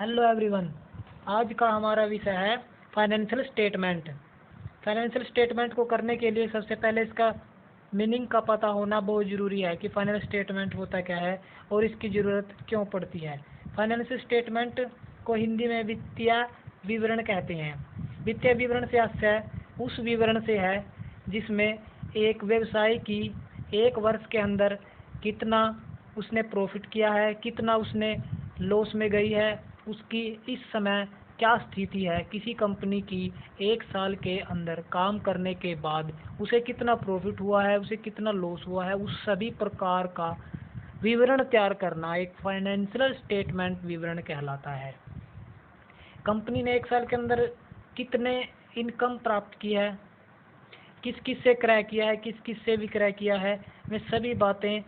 Hello everyone. आज का हमारा विषय है फाइनेंशियल स्टेटमेंट। फाइनेंशियल स्टेटमेंट को करने के लिए सबसे पहले इसका मीनिंग का पता होना बहुत ज़रूरी है कि फाइनेंशियल स्टेटमेंट होता क्या है और इसकी ज़रूरत क्यों पड़ती है। फाइनेंशियल स्टेटमेंट को हिंदी में वित्तीय विवरण कहते हैं। वित्तीय विवरण से आशय उस विवरण से है जिसमें एक व्यवसाय की एक वर्ष के अंदर कितना उसने प्रॉफिट किया है, कितना उसने लॉस में गई है, उसकी इस समय क्या स्थिति है, किसी कंपनी की एक साल के अंदर काम करने के बाद उसे कितना प्रॉफिट हुआ है, उसे कितना लॉस हुआ है, उस सभी प्रकार का विवरण तैयार करना एक फाइनेंशियल स्टेटमेंट विवरण कहलाता है। कंपनी ने एक साल के अंदर कितने इनकम प्राप्त की है, किस किस से क्रय किया है, किस किस से विक्रय किया है, वे सभी बातें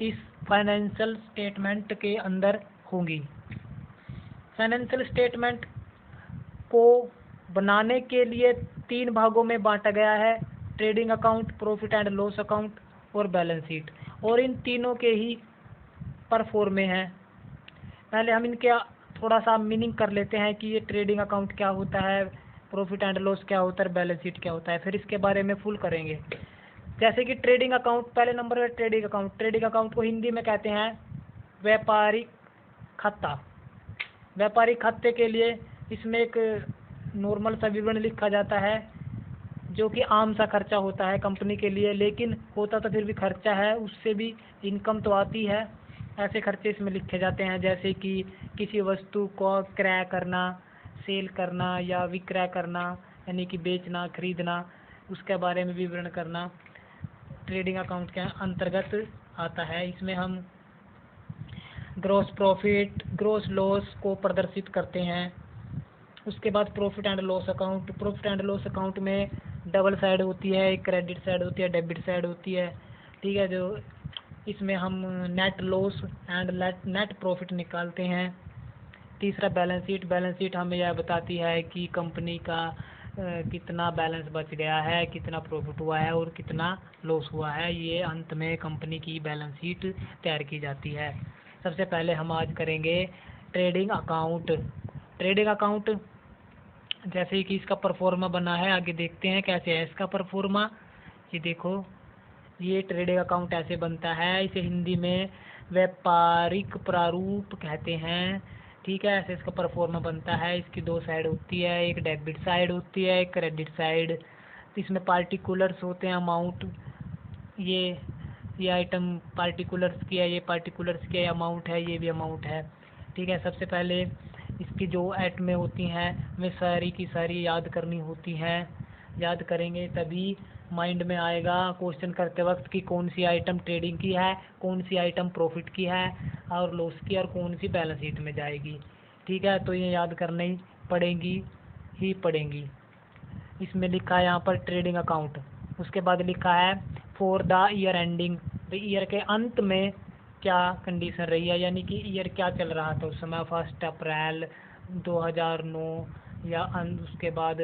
इस फाइनेंशियल स्टेटमेंट के अंदर होंगी। फाइनेंशियल स्टेटमेंट को बनाने के लिए 3 भागों में बांटा गया है: trading account, profit and loss account और बैलेंस शीट। और इन तीनों के ही परफॉर्मे हैं। पहले हम इनके थोड़ा सा मीनिंग कर लेते हैं कि ये ट्रेडिंग अकाउंट क्या होता है, प्रॉफिट एंड लॉस क्या होता है, बैलेंस शीट क्या होता है, फिर इसके बारे में फुल करेंगे। जैसे कि ट्रेडिंग अकाउंट, पहले नंबर पर ट्रेडिंग अकाउंट। ट्रेडिंग अकाउंट को हिंदी में कहते हैं व्यापारिक खाता। व्यापारिक खाते के लिए इसमें एक नॉर्मल सा विवरण लिखा जाता है जो कि आम सा खर्चा होता है कंपनी के लिए, लेकिन होता तो फिर भी खर्चा है, उससे भी इनकम तो आती है। ऐसे खर्चे इसमें लिखे जाते हैं जैसे कि किसी वस्तु को क्रय करना, सेल करना या विक्रय करना, यानी कि बेचना, खरीदना, उसके बारे में विवरण करना ट्रेडिंग अकाउंट के अंतर्गत आता है। इसमें हम ग्रॉस प्रॉफिट, ग्रॉस लॉस को प्रदर्शित करते हैं। उसके बाद profit and loss account. Profit and loss account में डबल साइड होती है, एक क्रेडिट साइड होती है, डेबिट साइड होती है, ठीक है। जो इसमें हम net loss and net profit निकालते हैं। तीसरा बैलेंस शीट। बैलेंस शीट हमें यह बताती है कि कंपनी का कितना बैलेंस बच गया है, कितना प्रॉफिट हुआ है और कितना लॉस हुआ है। ये अंत में कंपनी की बैलेंस शीट तैयार की जाती है। सबसे पहले हम आज करेंगे ट्रेडिंग अकाउंट। ट्रेडिंग अकाउंट जैसे कि इसका परफॉर्मा बना है, आगे देखते हैं कैसे है इसका परफॉर्मा। ये देखो, ये ट्रेडिंग अकाउंट ऐसे बनता है। इसे हिंदी में व्यापारिक प्रारूप कहते हैं, ठीक है। ऐसे इसका परफॉर्मा बनता है। इसकी 2 साइड होती है, एक डेबिट साइड होती है, एक क्रेडिट साइड। तो इसमें पार्टिकुलर्स होते हैं, अमाउंट, ये आइटम पार्टिकुलर्स की है, ये पार्टिकुलर्स की अमाउंट है, ये भी अमाउंट है, ठीक है। सबसे पहले इसकी जो आइटमें होती हैं वे सारी की सारी याद करनी होती हैं। याद करेंगे तभी माइंड में आएगा क्वेश्चन करते वक्त कि कौन सी आइटम ट्रेडिंग की है, कौन सी आइटम प्रॉफिट की है और लॉस की, और कौन सी बैलेंस शीट में जाएगी, ठीक है। तो ये याद करनी पड़ेंगी। इसमें लिखा है यहाँ पर ट्रेडिंग अकाउंट। उसके बाद लिखा है for the year ending, year के अंत में क्या कंडीशन रही है, यानी कि ईयर क्या चल रहा था उस समय, 1 अप्रैल 2009 या उसके बाद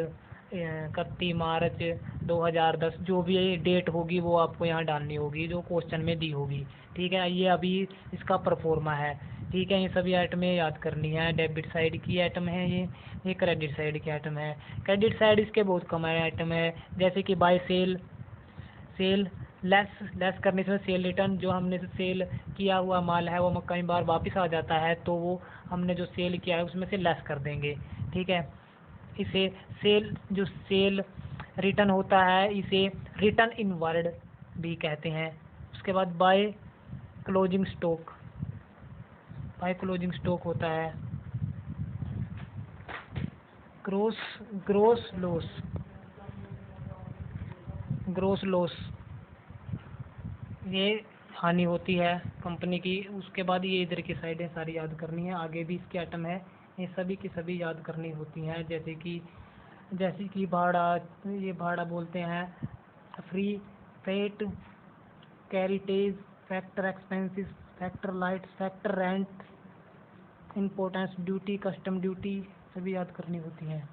31 मार्च 2010, जो भी डेट होगी वो आपको यहाँ डालनी होगी जो क्वेश्चन में दी होगी, ठीक है। ये अभी इसका परफॉर्मा है, ठीक है। ये सभी आइटमें याद करनी है। डेबिट साइड की आइटम है ये क्रेडिट साइड की आइटम है। क्रेडिट साइड इसके बहुत कम आइटम है, जैसे कि बाय सेल लेस करने से सेल रिटर्न, जो हमने सेल किया हुआ माल है वो कई बार वापस आ जाता है, तो वो हमने जो सेल किया है उसमें से लेस कर देंगे, ठीक है। इसे सेल रिटर्न होता है, इसे रिटर्न इनवर्ड भी कहते हैं। उसके बाद बाय क्लोजिंग स्टॉक होता है। ग्रोस लॉस, ये हानि होती है कंपनी की। उसके बाद ये इधर की साइडें सारी याद करनी है, आगे भी इसके आइटम है, ये सभी की सभी याद करनी होती हैं। जैसे कि भाड़ा, ये भाड़ा बोलते हैं, free freight, carriage, factory expenses, factory lights, factory rent, import duty, custom duty, सभी याद करनी होती हैं।